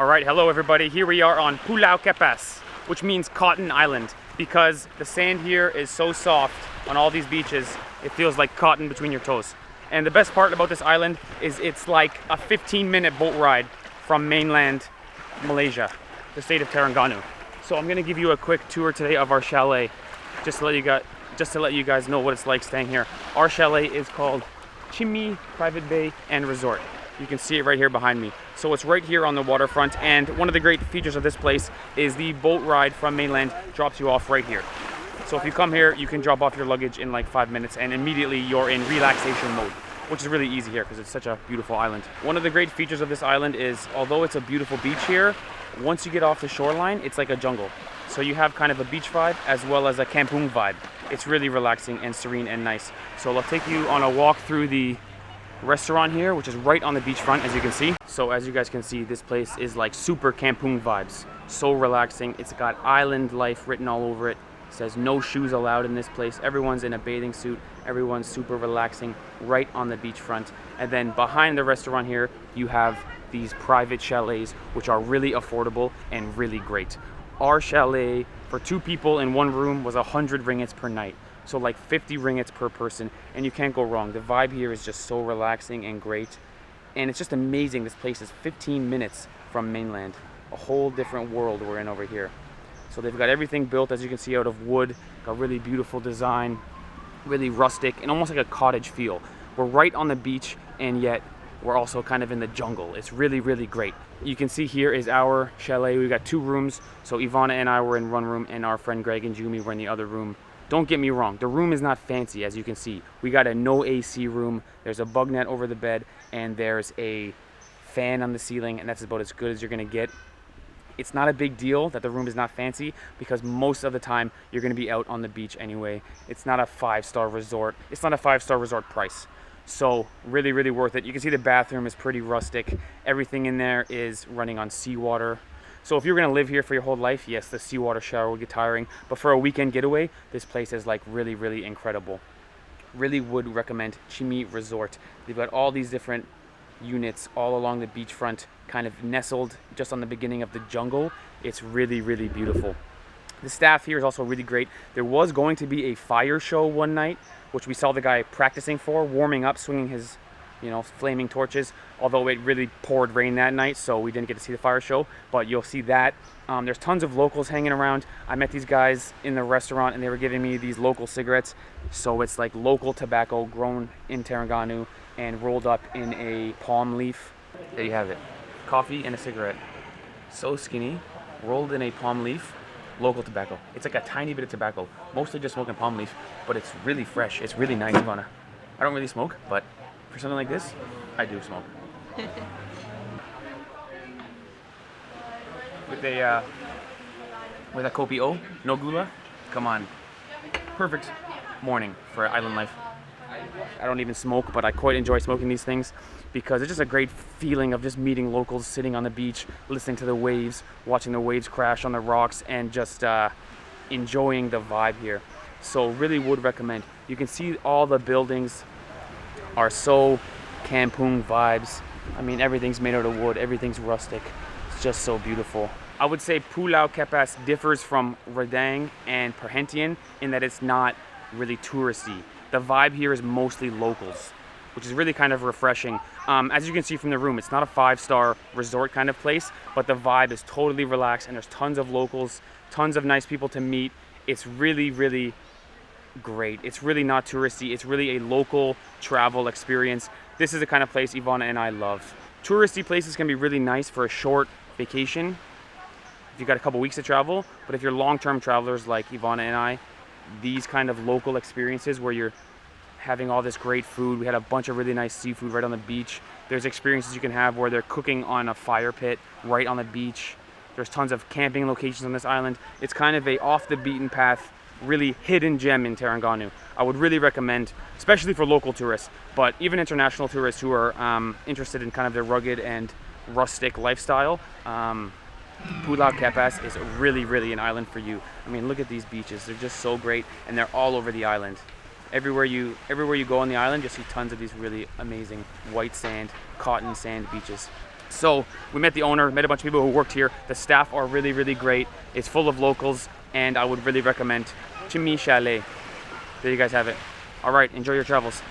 Alright, hello everybody. Here we are on Pulau Kapas, which means Cotton Island, because the sand here is so soft on all these beaches, it feels like cotton between your toes. And the best part about this island is it's like a 15-minute boat ride from mainland Malaysia, the state of Terengganu. So I'm gonna give you a quick tour today of our chalet, just to let you guys know what it's like staying here. Our chalet is called Qimi Private Bay and Resort. You can see it right here behind me. So it's right here on the waterfront, and one of the great features of this place is the boat ride from mainland drops you off right here. So if you come here, you can drop off your luggage in like 5 minutes and immediately you're in relaxation mode, which is really easy here because it's such a beautiful island. One of the great features of this island is, although it's a beautiful beach here, once you get off the shoreline, it's like a jungle. So you have kind of a beach vibe as well as a kampung vibe. It's really relaxing and serene and nice. So I'll take you on a walk through the restaurant here, which is right on the beachfront, as you can see. So as you guys can see, this place is like super kampung vibes. So relaxing. It's got island life written all over it. It says no shoes allowed in this place. Everyone's in a bathing suit. Everyone's super relaxing right on the beachfront. And then behind the restaurant here, you have these private chalets, which are really affordable and really great. Our chalet for 2 people in 1 room was 100 ringgits per night. So like 50 ringgits per person, and you can't go wrong. The vibe here is just so relaxing and great. And it's just amazing. This place is 15 minutes from mainland. A whole different world we're in over here. So they've got everything built, as you can see, out of wood. Got really beautiful design, really rustic, and almost like a cottage feel. We're right on the beach, and yet we're also kind of in the jungle. It's really, really great. You can see here is our chalet. We've got 2 rooms. So Ivana and I were in 1 room, and our friend Greg and Jumi were in the other room. Don't get me wrong, the room is not fancy, as you can see. We got a no AC room. There's a bug net over the bed, and there's a fan on the ceiling, and that's about as good as you're gonna get. It's not a big deal that the room is not fancy, because most of the time you're gonna be out on the beach anyway. It's not a 5-star resort. It's not a 5-star resort price. So really, really worth it. You can see the bathroom is pretty rustic. Everything in there is running on seawater. So if you're gonna live here for your whole life, yes, the seawater shower will get tiring, but for a weekend getaway, this place is like really, really incredible. Really would recommend Qimi Resort. They've got all these different units all along the beachfront, kind of nestled just on the beginning of the jungle. It's really, really beautiful. The staff here is also really great. There was going to be a fire show one night, which we saw the guy practicing for, warming up, swinging his flaming torches, although it really poured rain that night, so we didn't get to see the fire show, but you'll see that. There's tons of locals hanging around. I met these guys in the restaurant and they were giving me these local cigarettes. So it's like local tobacco grown in Terengganu and rolled up in a palm leaf. There you have it. Coffee and a cigarette. So skinny, rolled in a palm leaf, local tobacco. It's like a tiny bit of tobacco, mostly just smoking palm leaf, but it's really fresh. It's really nice, Ivana. I don't really smoke, but for something like this, I do smoke. With a kopi o, no gula, come on. Perfect morning for island life. I don't even smoke, but I quite enjoy smoking these things because it's just a great feeling of just meeting locals, sitting on the beach, listening to the waves, watching the waves crash on the rocks, and just enjoying the vibe here. So really would recommend. You can see all the buildings are so kampung vibes. I mean, everything's made out of wood, everything's rustic. It's just so beautiful. I would say Pulau Kapas differs from Redang and Perhentian in that it's not really touristy. The vibe here is mostly locals, which is really kind of refreshing. As you can see from the room, it's not a 5-star resort kind of place, but the vibe is totally relaxed and there's tons of locals, tons of nice people to meet. It's really, really great. It's really not touristy. It's really a local travel experience. This is the kind of place Ivana and I love. Touristy places can be really nice for a short vacation if you've got a couple weeks to travel, but if you're long-term travelers like Ivana and I, these kind of local experiences where you're having all this great food. We had a bunch of really nice seafood right on the beach. There's experiences you can have where they're cooking on a fire pit right on the beach. There's tons of camping locations on this island. It's kind of a off the beaten path, really hidden gem in Terengganu. I would really recommend, especially for local tourists, but even international tourists who are interested in kind of their rugged and rustic lifestyle. Pulau Kapas is really, really an island for you. I mean, look at these beaches. They're just so great, and they're all over the island. Everywhere you go on the island, you'll see tons of these really amazing white sand, cotton sand beaches. So we met the owner, met a bunch of people who worked here. The staff are really, really great. It's full of locals, and I would really recommend Qimi Chalet. There you guys have it. All right, enjoy your travels.